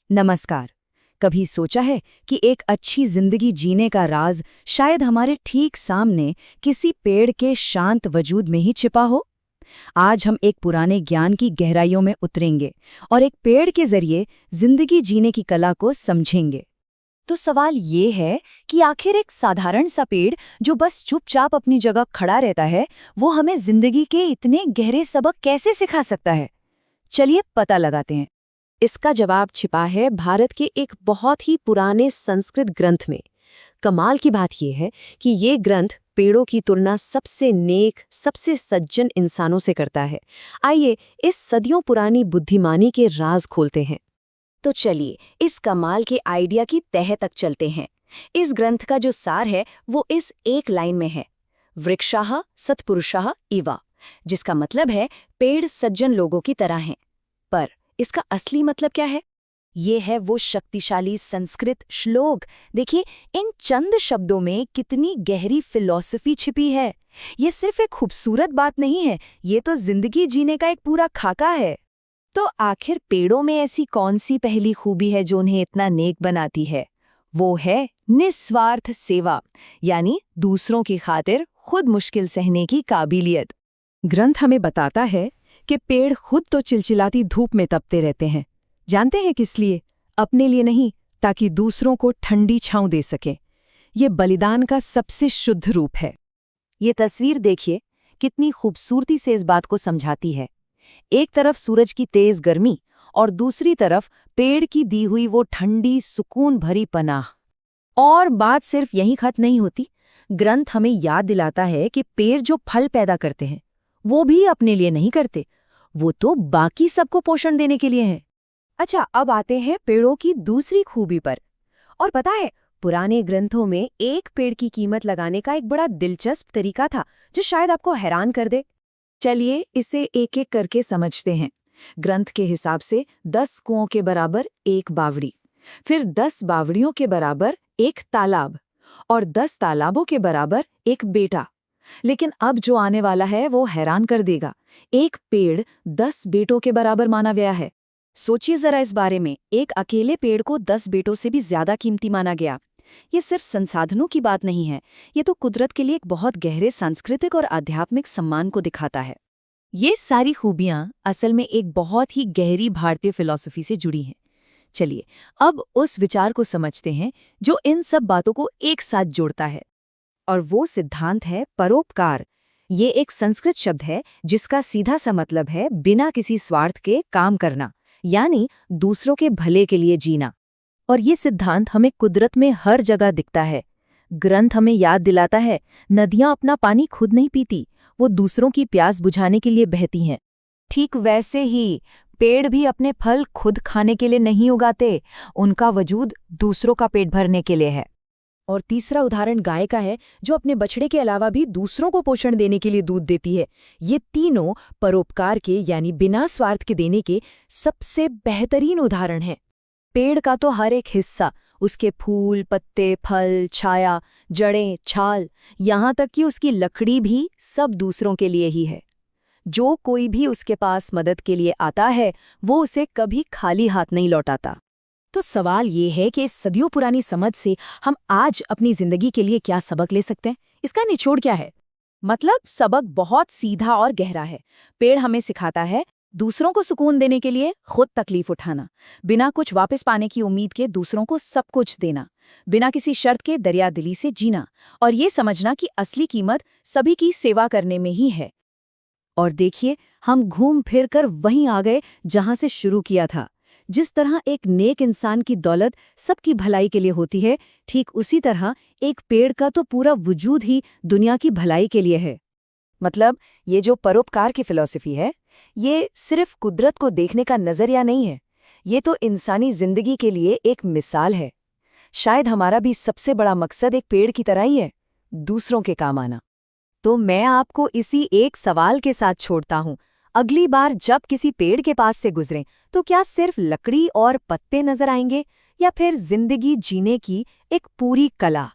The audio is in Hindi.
नमस्कार। कभी सोचा है कि एक अच्छी जिंदगी जीने का राज शायद हमारे ठीक सामने किसी पेड़ के शांत वजूद में ही छिपा हो? आज हम एक पुराने ज्ञान की गहराइयों में उतरेंगे और एक पेड़ के जरिए जिंदगी जीने की कला को समझेंगे। तो सवाल ये है कि आखिर एक साधारण सा पेड़ जो बस चुपचाप अपनी जगह खड़ा रहता है, वो हमें जिंदगी के इतने गहरे सबक कैसे सिखा सकता है? चलिए पता लगाते हैं। इसका जवाब छिपा है भारत के एक बहुत ही पुराने संस्कृत ग्रंथ में। कमाल की बात यह है कि ये ग्रंथ पेड़ों की तुलना सबसे नेक, सबसे सज्जन इंसानों से करता है। आइए इस सदियों पुरानी बुद्धिमानी के राज खोलते हैं। तो चलिए इस कमाल के आइडिया की तह तक चलते हैं। इस ग्रंथ का जो सार है वो इस एक लाइन में है, वृक्षाः सत्पुरुषाः इव, जिसका मतलब है पेड़ सज्जन लोगों की तरह हैं। पर इसका असली मतलब क्या है? ये है वो शक्तिशाली संस्कृत श्लोक। देखिए, इन चंद शब्दों में कितनी गहरी फिलॉसफी छिपी है। ये सिर्फ एक खूबसूरत बात नहीं है, ये तो जिंदगी जीने का एक पूरा खाका है। तो आखिर पेड़ों में ऐसी कौन सी पहली खूबी है जो उन्हें इतना नेक बनाती है? वो है निस्वार्थ सेवा, यानी दूसरों की खातिर खुद मुश्किल सहने की काबिलियत। ग्रंथ हमें बताता है कि पेड़ खुद तो चिलचिलाती धूप में तपते रहते हैं। जानते हैं किस लिए? अपने लिए नहीं, ताकि दूसरों को ठंडी छांव दे सकें। ये बलिदान का सबसे शुद्ध रूप है। ये तस्वीर देखिए, कितनी खूबसूरती से इस बात को समझाती है। एक तरफ सूरज की तेज गर्मी और दूसरी तरफ पेड़ की दी हुई वो ठंडी सुकून भरी पनाह। और बात सिर्फ यहीं खत्म नहीं होती। ग्रंथ हमें याद दिलाता है कि पेड़ जो फल पैदा करते हैं वो भी अपने लिए नहीं करते, वो तो बाकी सबको पोषण देने के लिए हैं। अच्छा, अब आते हैं पेड़ों की दूसरी खूबी पर। और पता है, पुराने ग्रंथों में एक पेड़ की कीमत लगाने का एक बड़ा दिलचस्प तरीका था जो शायद आपको हैरान कर दे। चलिए इसे एक एक करके समझते हैं। ग्रंथ के हिसाब से 10 कुओं के बराबर एक बावड़ी, फिर 10 बावड़ियों के बराबर एक तालाब और 10 तालाबों के बराबर एक बेटा। लेकिन अब जो आने वाला है वो हैरान कर देगा। एक पेड़ 10 बेटों के बराबर माना गया है। सोचिए जरा इस बारे में, एक अकेले पेड़ को 10 बेटों से भी ज्यादा कीमती माना गया। ये सिर्फ संसाधनों की बात नहीं है, ये तो कुदरत के लिए एक बहुत गहरे सांस्कृतिक और आध्यात्मिक सम्मान को दिखाता है। ये सारी खूबियां असल में एक बहुत ही गहरी भारतीय फिलॉसफी से जुड़ी हैं। चलिए अब उस विचार को समझते हैं जो इन सब बातों को एक साथ जोड़ता है, और वो सिद्धांत है परोपकार। ये एक संस्कृत शब्द है जिसका सीधा सा मतलब है बिना किसी स्वार्थ के काम करना, यानी दूसरों के भले के लिए जीना। और ये सिद्धांत हमें कुदरत में हर जगह दिखता है। ग्रंथ हमें याद दिलाता है, नदियां अपना पानी खुद नहीं पीती, वो दूसरों की प्यास बुझाने के लिए बहती हैं। ठीक वैसे ही पेड़ भी अपने फल खुद खाने के लिए नहीं उगाते, उनका वजूद दूसरों का पेट भरने के लिए है। और तीसरा उदाहरण गाय का है, जो अपने बछड़े के अलावा भी दूसरों को पोषण देने के लिए दूध देती है। ये तीनों परोपकार के, यानी बिना स्वार्थ के देने के सबसे बेहतरीन उदाहरण हैं। पेड़ का तो हर एक हिस्सा, उसके फूल, पत्ते, फल, छाया, जड़ें, छाल, यहाँ तक कि उसकी लकड़ी भी सब दूसरों के लिए ही है। जो कोई भी उसके पास मदद के लिए आता है वो उसे कभी खाली हाथ नहीं लौटाता। तो सवाल ये है कि इस सदियों पुरानी समझ से हम आज अपनी जिंदगी के लिए क्या सबक ले सकते हैं? इसका निचोड़ क्या है? मतलब सबक बहुत सीधा और गहरा है। पेड़ हमें सिखाता है दूसरों को सुकून देने के लिए खुद तकलीफ उठाना, बिना कुछ वापस पाने की उम्मीद के दूसरों को सब कुछ देना, बिना किसी शर्त के दरियादिली से जीना, और ये समझना कि असली कीमत सभी की सेवा करने में ही है। और देखिए, हम घूम फिर कर वहीं आ गए जहां से शुरू किया था। जिस तरह एक नेक इंसान की दौलत सबकी भलाई के लिए होती है, ठीक उसी तरह एक पेड़ का तो पूरा वजूद ही दुनिया की भलाई के लिए है। मतलब ये जो परोपकार की फिलॉसफी है, ये सिर्फ कुदरत को देखने का नजरिया नहीं है, ये तो इंसानी जिंदगी के लिए एक मिसाल है। शायद हमारा भी सबसे बड़ा मकसद एक पेड़ की तरह ही है, दूसरों के काम आना। तो मैं आपको इसी एक सवाल के साथ छोड़ता हूँ। अगली बार जब किसी पेड़ के पास से गुजरें तो क्या सिर्फ लकड़ी और पत्ते नजर आएंगे, या फिर जिंदगी जीने की एक पूरी कला?